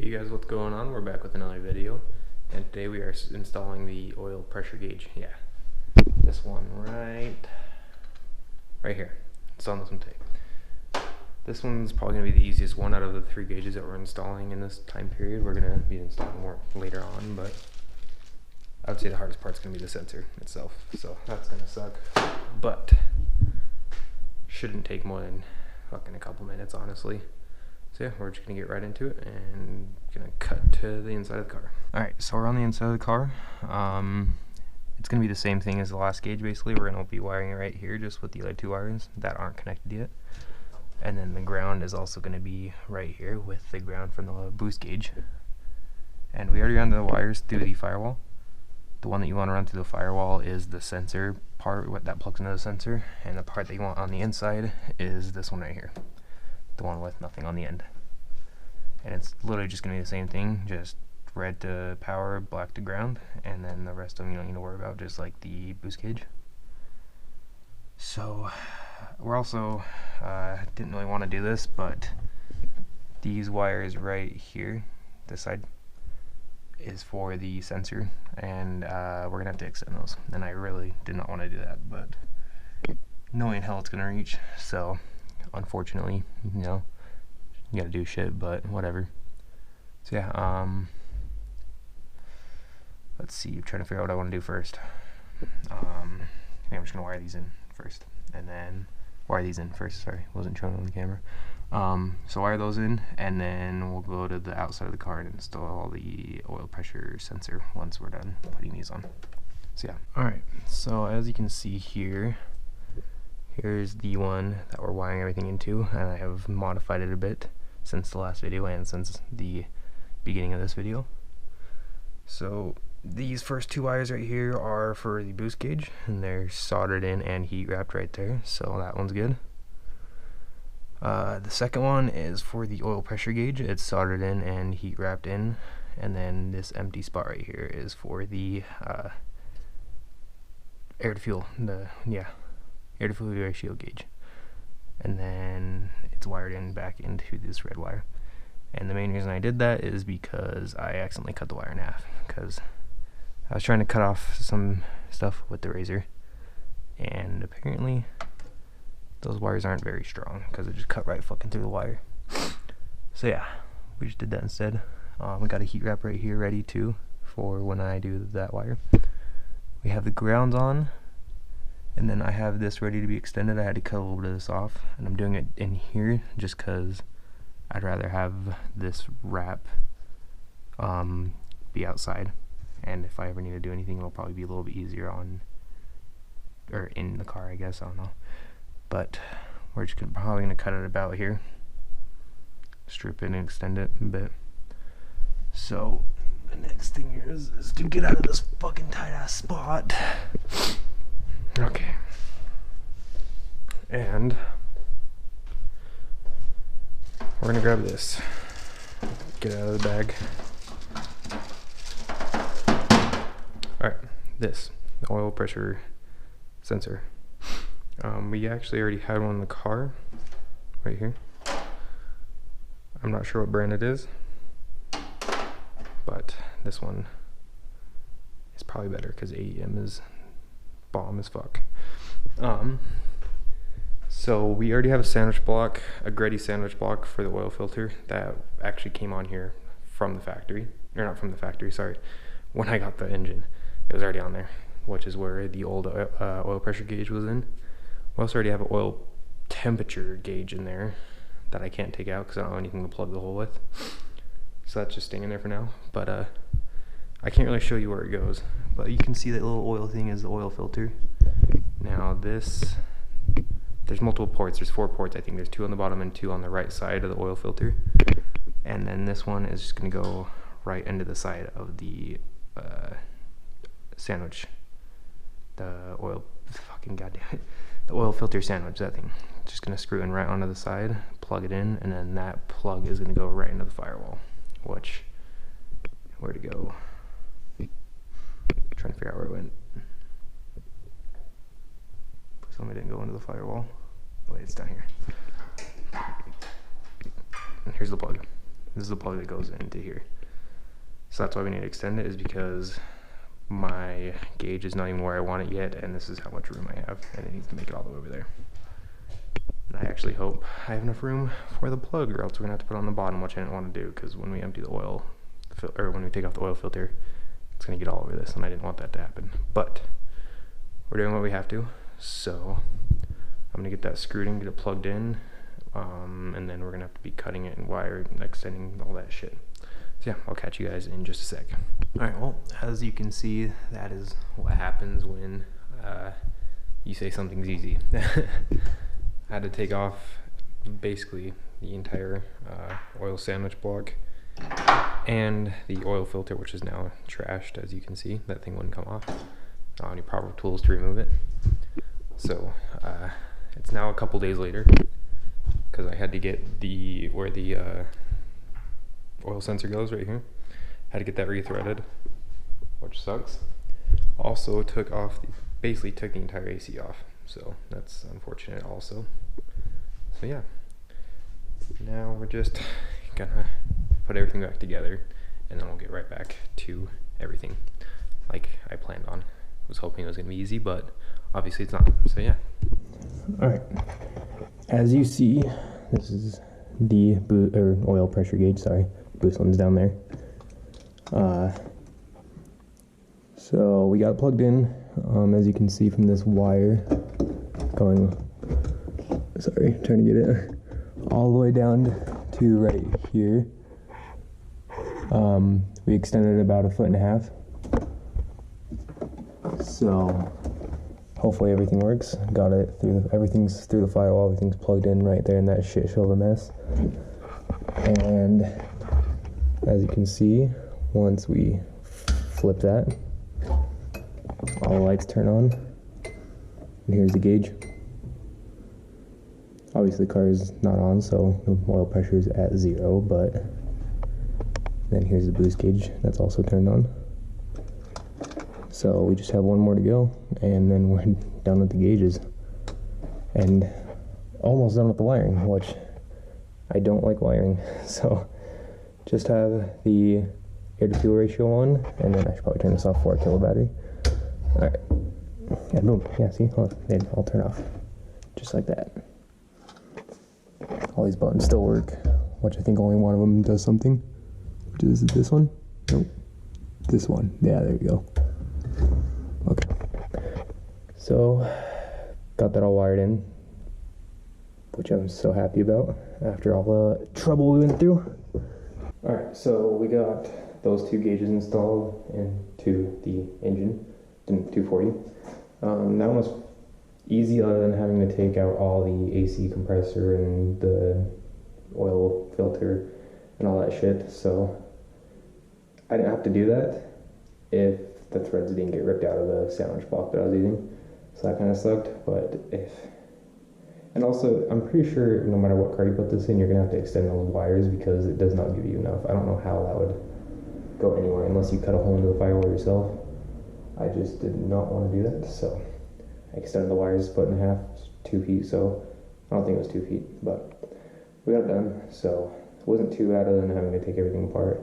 Hey guys, what's going on? We're back with another video, and today we are installing the oil pressure gauge. Yeah, this one right here. It's on this one tape. This one's probably going to be the easiest one out of the three gauges that we're installing in this time period. We're going to be installing more later on, but I would say the hardest part's going to be the sensor itself. So that's going to suck, but shouldn't take more than fucking a couple minutes, honestly. So yeah, we're just gonna get right into it and gonna cut to the inside of the car. Alright, so we're on the inside of the car. It's gonna be the same thing as the last gauge basically. We're gonna be wiring it right here just with the other two wires that aren't connected yet. And then the ground is also gonna be right here with the ground from the boost gauge. And we already ran the wires through the firewall. The one that you want to run through the firewall is the sensor part, what that plugs into the sensor, and the part that you want on the inside is this one right here. The one with nothing on the end. And it's literally just going to be the same thing, just red to power, black to ground, and then the rest of them you don't need to worry about, just like the boost gauge. So we're also, didn't really want to do this, but these wires right here, this side, is for the sensor, and we're going to have to extend those. And I really did not want to do that, but knowing how it's going to reach, so unfortunately, you know, you gotta do shit, but whatever. So yeah, let's see, I'm trying to figure out what I want to do first. I think I'm just gonna wire these in first, and then sorry, wasn't showing on the camera. So wire those in, and then we'll go to the outside of the car and install the oil pressure sensor once we're done putting these on. So yeah, alright, so as you can see here, here's the one that we're wiring everything into, and I have modified it a bit since the last video and since the beginning of this video. So these first two wires right here are for the boost gauge, and they're soldered in and heat wrapped right there, so that one's good. The second one is for the oil pressure gauge. It's soldered in and heat wrapped in, and then this empty spot right here is for the air to fuel, air to fuel ratio gauge, and then it's wired in back into this red wire. And the main reason I did that is because I accidentally cut the wire in half, because I was trying to cut off some stuff with the razor, and apparently those wires aren't very strong because it just cut right fucking through the wire. So yeah, we just did that instead. We got a heat wrap right here ready too for when I do that wire. We have the grounds on, and then I have this ready to be extended. I had to cut a little bit of this off, and I'm doing it in here just because I'd rather have this wrap be outside, and if I ever need to do anything, it'll probably be a little bit easier on, or in the car, I guess, I don't know. But we're just probably going to cut it about here, strip it and extend it a bit. So the next thing is to get out of this fucking tight ass spot. Okay. And we're gonna grab this. Get it out of the bag. Alright, this, the oil pressure sensor. We actually already had one in the car, right here. I'm not sure what brand it is, but this one is probably better because AEM is bomb as fuck. So we already have a sandwich block, a Greddy sandwich block for the oil filter that actually came on here from the factory, or not from the factory, sorry. When I got the engine, it was already on there, which is where the old oil pressure gauge was in. We also already have an oil temperature gauge in there that I can't take out because I don't have anything to plug the hole with. So that's just staying in there for now, but I can't really show you where it goes, but you can see that little oil thing is the oil filter. Now this, there's multiple ports, there's 4 ports I think, there's 2 on the bottom and 2 on the right side of the oil filter, and then this one is just going to go right into the side of the sandwich, the oil, fucking goddamn it, the oil filter sandwich, that thing. Just going to screw in right onto the side, plug it in, and then that plug is going to go right into the firewall, which, where to go? Trying to figure out where it went. Please tell me it didn't go into the firewall. Wait, it's down here. And here's the plug. This is the plug that goes into here. So that's why we need to extend it, is because my gauge is not even where I want it yet, and this is how much room I have, and it needs to make it all the way over there. And I actually hope I have enough room for the plug, or else we're gonna have to put it on the bottom, which I didn't want to do, because when we empty the oil, or when we take off the oil filter, it's gonna get all over this, and I didn't want that to happen. But we're doing what we have to, so I'm gonna get that screwed in, get it plugged in, and then we're gonna have to be cutting it and wire and extending all that shit. So yeah, I'll catch you guys in just a sec. Alright, well, as you can see, that is what happens when you say something's easy. I had to take off basically the entire oil sandwich block and the oil filter, which is now trashed. As you can see, that thing wouldn't come off. Not any proper tools to remove it. So it's now a couple days later, because I had to get where the oil sensor goes right here. Had to get that rethreaded, which sucks. Also basically took the entire AC off, so that's unfortunate also. So yeah, now we're just gonna put everything back together, and then we'll get right back to everything like I planned on. I was hoping it was gonna be easy, but obviously it's not. So yeah. All right, as you see, this is the oil pressure gauge. Sorry, boost one's down there. So we got it plugged in, as you can see from this wire going, sorry, trying to get it all the way down to right here. We extended it about 1.5 feet. So hopefully everything works. Got it through, everything's through the firewall, everything's plugged in right there in that shit show of a mess. And as you can see, once we flip that, all the lights turn on, and here's the gauge. Obviously the car is not on, so the oil pressure is at 0, but then here's the boost gauge, that's also turned on. So we just have one more to go, and then we're done with the gauges. And almost done with the wiring, which I don't like wiring, so just have the air to fuel ratio on, and then I should probably turn this off for a kilo battery. Alright, and boom, yeah, see, I'll turn off, just like that. All these buttons still work, which I think only one of them does something, which is this one. Nope, this one, yeah, there we go. Okay, so got that all wired in, which I'm so happy about after all the trouble we went through. Alright, so we got those two gauges installed into the engine, 240. That was easy, other than having to take out all the AC compressor and the oil filter and all that shit. So I didn't have to do that if the threads didn't get ripped out of the sandwich block that I was using. So that kind of sucked, and also I'm pretty sure no matter what car you put this in, you're gonna have to extend those wires, because it does not give you enough. I don't know how that would go anywhere unless you cut a hole into the firewall yourself. I just did not want to do that, so I extended the wires, split in half, 2 feet. So I don't think it was 2 feet, but we got it done. So it wasn't too bad, other than having to take everything apart.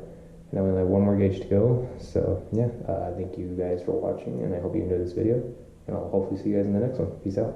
And now we only have one more gauge to go. So yeah, thank you guys for watching, and I hope you enjoyed this video, and I'll hopefully see you guys in the next one. Peace out.